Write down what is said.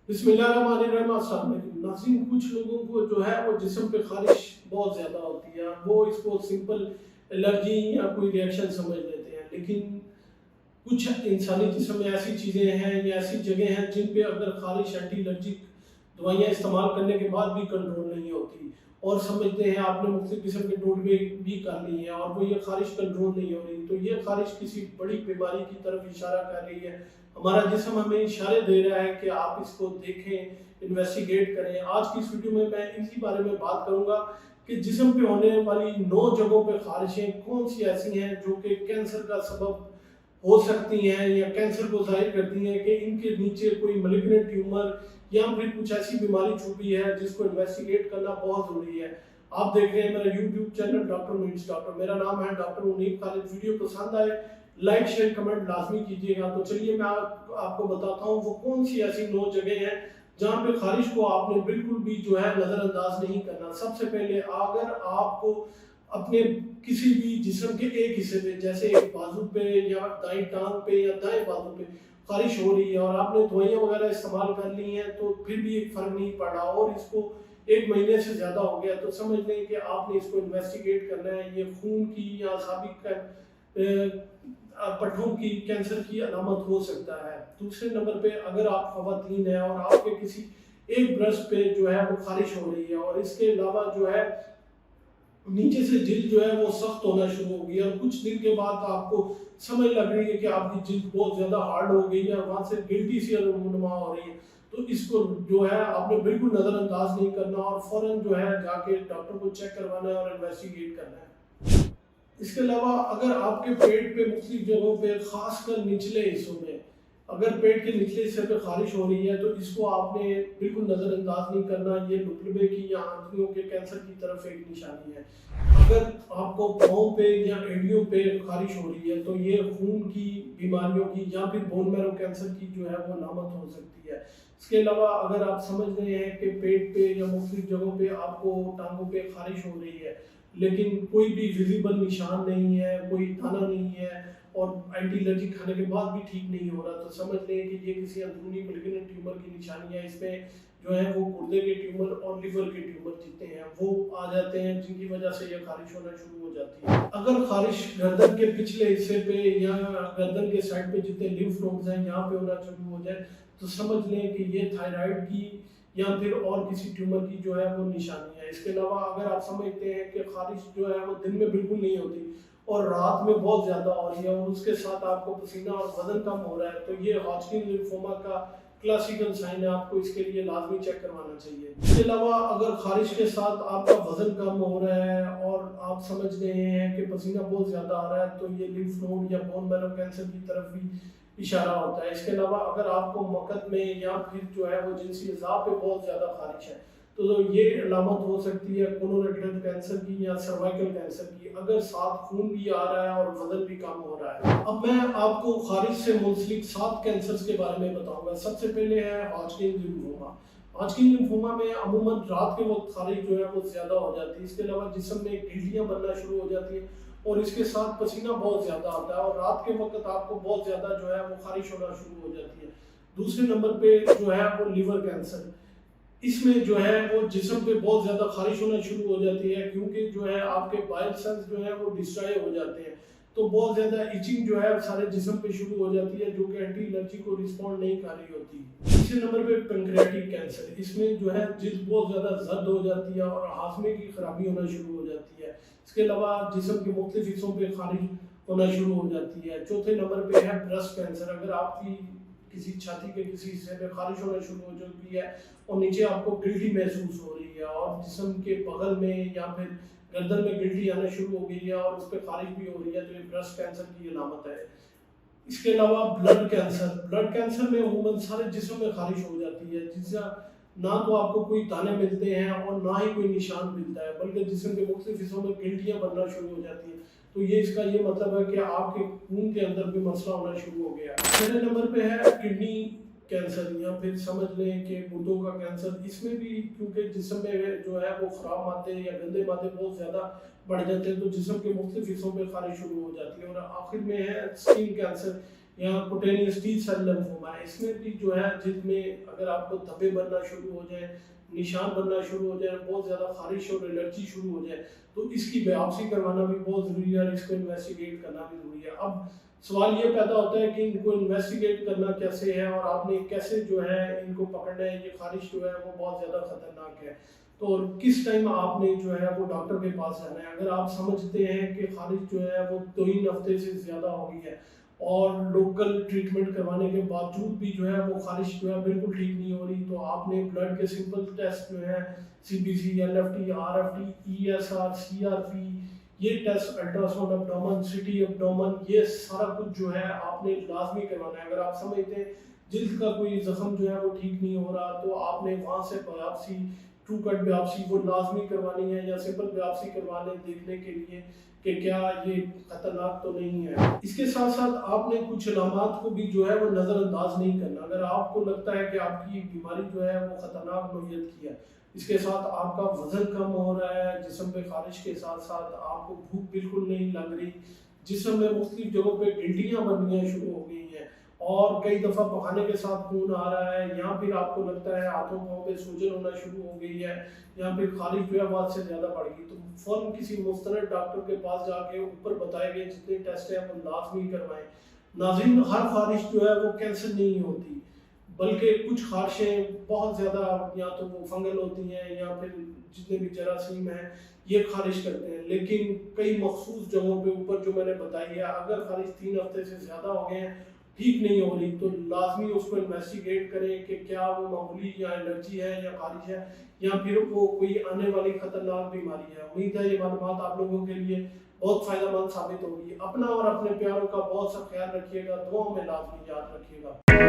बिस्मिल्लाहिर्रहमानिर्रहीम। अस्सलाम वालेकुम नाज़रीन, कुछ लोगों को जो है वो जिस्म पे खारिश बहुत ज़्यादा होती है। वो इसको सिंपल एलर्जी या कोई रिएक्शन समझ लेते हैं, लेकिन कुछ इंसानी जिस्म में ऐसी चीज़ें हैं या ऐसी जगह हैं जिन पे अगर खारिश एंटी एलर्जिक दवाइयाँ इस्तेमाल करने के बाद भी कंट्रोल नहीं होती, और समझते हैं आपने मुख्तलिफ किस्म के टोटके भी कर लिए हैं और वो ये खारिश कंट्रोल नहीं हो रही, तो ये खारिश किसी बड़ी बीमारी की तरफ इशारा कर रही है। हमारा जिस्म हमें इशारे दे रहा है कि आप इसको देखें, इन्वेस्टिगेट करें। आज की इस वीडियो में मैं इसी बारे में बात करूंगा कि जिस्म पे होने वाली 9 जगहों पे खारिशें कौन सी ऐसी हैं जो कि कैंसर का सबब हो सकती हैं या कैंसर को जाहिर करती हैं कि इनके नीचे कोई मैलिग्नेंट ट्यूमर या फिर कुछ ऐसी बीमारी छुपी है जिसको इन्वेस्टिगेट करना बहुत ज़रूरी है। आप देख रहे हैं मेरा YouTube channel doctor meets doctor. मेरा नाम है डॉक्टर मुनीब खालिद। वीडियो पसंद आए लाइक शेयर कमेंट लाजमी कीजिएगा। तो चलिए मैं आपको बताता हूँ वो कौन सी ऐसी 9 जगह हैं जहाँ पे खारिश को आपने बिल्कुल भी जो है नज़रअंदाज नहीं करना। सबसे पहले, अगर आपको अपने किसी भी जिस्म के एक हिस्से पे, जैसे एक बाजू पे या दाईं टांग पे या दाएं बाजू पे खारिश हो रही है और आपने दवाइयाँ वगैरह इस्तेमाल कर ली हैं तो फिर भी एक फर्क नहीं पड़ा और इसको 1 महीने से ज़्यादा हो गया, तो समझ लें कि आपने इसको इन्वेस्टिगेट करना है। ये खून की या साबिक पट्टों की कैंसर की अलामत हो सकता है। दूसरे नंबर पे, अगर आप खवातीन हैं और आपके किसी एक ब्रेस्ट पे जो है वो खारिश हो रही है और इसके अलावा जो है नीचे से जिल्द जो है वो सख्त होना शुरू हो गई और कुछ दिन के बाद आपको समझ लग रही है कि आपकी जिल्द बहुत ज़्यादा हार्ड हो गई है, वहाँ से गिल्टी सी रूनुमा हो रही है, तो इसको जो है आपने बिल्कुल नज़रअंदाज नहीं करना और फ़ौरन जो है जाके डॉक्टर को चेक करवाना है और इन्वेस्टिगेट करना है। इसके अलावा अगर आपके पेट पे मुख्तलिफ जगहों पे, खासकर निचले हिस्सों में, अगर पेट के निचले हिस्से पे खारिश हो रही है तो इसको आपने बिल्कुल नज़रअंदाज नहीं करना। ये लुकलबे की या आंतड़ियों के कैंसर की तरफ एक निशानी है। अगर आपको पाँव पे या एड़ियों पे खारिश हो रही है तो ये खून की बीमारियों की या फिर बोन मैरो कैंसर की जो है वो अलामत हो सकती है। इसके अलावा अगर आप समझ रहे हैं कि पेट पे या मुख्तलिफ जगहों पे आपको टांगों पे खारिश हो रही है लेकिन कोई भी विजिबल निशान नहीं है, कोई दाना नहीं है और एंटी एलर्जिक खाने के बाद भी ठीक नहीं हो रहा, तो समझ लें कि ये किसी अंदरूनी मैलिग्नेंट ट्यूमर की निशानी है। इसमें जो है वो गुर्दे के ट्यूमर और लिवर के ट्यूमर जितने हैं वो आ जाते हैं, जिनकी वजह से ये खारिश होना शुरू हो जाती है। अगर खारिश गर्दन के पिछले हिस्से पे या गर्दन के साइड पे जितने लिम्फ नोड्स हैं यहाँ पे होना शुरू हो जाए तो समझ लें कि ये थायराइड की या फिर और किसी ट्यूमर की जो है वो निशानी है। इसके अलावा अगर आप समझते हैं कि खारिश जो है वो दिन में बिल्कुल नहीं होती और रात में बहुत ज़्यादा हो रही है और उसके साथ आपको पसीना और वजन कम हो रहा है, तो ये हॉजकिन लिम्फोमा का क्लासिकल साइन है। आपको इसके लिए लाजमी चेक करवाना चाहिए। इसके अलावा अगर खारिश के साथ आपका वजन कम हो रहा है और आप समझ रहे हैं कि पसीना बहुत ज़्यादा आ रहा है तो ये लिम्फ नोड या बोन मैरो कैंसर की तरफ भी इशारा होता है। इसके अलावा अगर आपको मकद में या फिर जो है वो जिनसी अज़ा पे बहुत ज़्यादा खारिश है तो ये अलामत हो सकती है कोलोरेक्टल कैंसर की या सर्वाइकल कैंसर की, अगर साथ खून भी आ रहा है और वजन भी कम हो रहा है। अब मैं आपको खारिश से मुंसलिक 7 कैंसर्स के बारे में बताऊंगा। सबसे पहले है हॉजकिन लिम्फोमा। हॉजकिन लिम्फोमा में अमूमन रात के वक्त खारिश जो है वो ज़्यादा हो जाती है। इसके अलावा जिस्म में गिल्टियाँ बनना शुरू हो जाती हैं और इसके साथ पसीना बहुत ज़्यादा आता है और रात के वक्त आपको बहुत ज़्यादा जो है वो खारिश होना शुरू हो जाती है। दूसरे नंबर पे जो है वो लिवर कैंसर। इसमें जो है वो जिस्म पे बहुत ज़्यादा खारिश होना शुरू हो जाती है क्योंकि जो है आपके बाइल सेल्स जो है वो डिस्ट्रॉय हो जाते हैं, तो बहुत ज़्यादा इचिंग जो है सारे जिस्म पे शुरू हो जाती है जो कि एंटी एलर्जी को रिस्पॉन्ड नहीं कर रही होती। तीसरे नंबर पे पेंक्रियाटिक कैंसर। इसमें जो है जिल्द बहुत ज़्यादा जर्द हो जाती है और हाजमे की खराबी होना शुरू हो जाती है। इसके अलावा जिस्म के मुख्तलिफ हिस्सों पे खारिश होना शुरू हो जाती है। चौथे नंबर पे है ब्रेस्ट कैंसर। अगर आपकी किसी छाती के किसी हिस्से में खारिश होना शुरू हो चुकी है और नीचे आपको गिल्टी महसूस हो रही है और जिस्म के बगल में या फिर गर्दन में गिल्टी आना शुरू हो गई है और उस पर खारिश भी हो रही है, तो ये ब्रेस्ट कैंसर की अलामत है। इसके अलावा ब्लड कैंसर। ब्लड कैंसर में अमूमन सारे जिस्म में खारिश हो जाती है, जिससे ना तो आपको कोई दाने मिलते हैं और ना ही कोई निशान मिलता है, बल्कि जिस्म के मुख्तलिफ हिस्सों में गिल्टियाँ बनना शुरू हो जाती हैं। तो ये इसका ये मतलब है कि आपके खून के अंदर भी मसला होना शुरू हो गया। पहले नंबर पे है किडनी कैंसर या फिर समझ लें कि गुर्दों का कैंसर। इसमें भी क्योंकि जिस्म में जो है वो ख़राब मादे या गंदे मादे बहुत ज़्यादा बढ़ जाते हैं तो जिस्म के मुख्तलिफ हिस्सों पे खारिश शुरू हो जाती है। और आखिर में है स्किन कैंसर। या कुटेनियस टी सेल लिम्फोमा है, इसमें भी जो है जिसमें अगर आपको धब्बे बनना शुरू हो जाए, निशान बनना शुरू हो जाए, बहुत ज़्यादा खारिश और एलर्जी शुरू हो जाए, तो इसकी बायोप्सी करवाना भी बहुत ज़रूरी है और इसको इन्वेस्टिगेट करना भी ज़रूरी है। अब सवाल ये पैदा होता है कि इनको इन्वेस्टिगेट करना कैसे है और आपने कैसे जो है इनको पकड़ना है, ये खारिश जो है वो बहुत ज़्यादा खतरनाक है। तो और किस टाइम आपने जो है वो डॉक्टर के पास जाना है। अगर आप समझते हैं कि खारिश जो है वो 2 हफ्ते से ज़्यादा हो गई है और लोकल ट्रीटमेंट करवाने के बावजूद भी जो है वो खारिश जो है बिल्कुल ठीक नहीं हो रही, तो आपने ब्लड के सिंपल टेस्ट जो है CBC, LFT, RFT, ESR, CRP, ये test, ultrasound abdomen, CT abdomen, ये सारा कुछ जो है आपने लाजमी करवाना है। अगर आप समझते हैं जिल्द का कोई जख्म जो है वो ठीक नहीं हो रहा, तो आपने वहाँ से बायोप्सी, ट्रू कट बायोप्सी वो लाजमी करवानी है या सिंपल बायोप्सी करवा लें देखने के लिए कि क्या ये खतरनाक तो नहीं है। इसके साथ साथ आपने कुछ अलामात को भी जो है वो नज़रअंदाज नहीं करना। अगर आपको लगता है कि आपकी बीमारी जो है वो खतरनाक नौइयत की है, इसके साथ आपका वजन कम हो रहा है, जिस्म पे खारिश के साथ साथ आपको भूख बिल्कुल नहीं लग रही, जिस्म में मुख्तलिफ जगहों पे गिल्टियाँ बननियाँ शुरू हो गई हैं और कई दफ़ा पखाने के साथ खून आ रहा है, या फिर आपको लगता है हाथों पाँव पे सूजन होना शुरू हो गई है, या फिर खारिश जो है बहुत से ज़्यादा बढ़ गई, तो फ़ौरन किसी मुस्तनद डॉक्टर के पास जाके ऊपर बताए गए जितने टेस्ट हैं वो लाजमी करवाएं। नाज़रीन, हर खारिश जो है वो कैंसर नहीं होती, बल्कि कुछ खारिशें बहुत ज़्यादा या तो वो फंगल होती हैं या फिर जितने भी जरासीम हैं ये खारिश करते हैं, लेकिन कई मखसूस जगहों पे ऊपर जो मैंने बताई है, अगर खारिश 3 हफ्ते से ज़्यादा हो गए हैं, ठीक नहीं हो रही, तो लाजमी उसको इन्वेस्टिगेट करें कि क्या वो मामूली या एलर्जी है या खारिश है या फिर वो कोई आने वाली खतरनाक बीमारी है। उम्मीद है ये मालूमात आप लोगों के लिए बहुत फ़ायदेमंद साबित होगी। अपना और अपने प्यारों का बहुत सा ख्याल रखिएगा, दुआओं में लाजमी याद रखिएगा।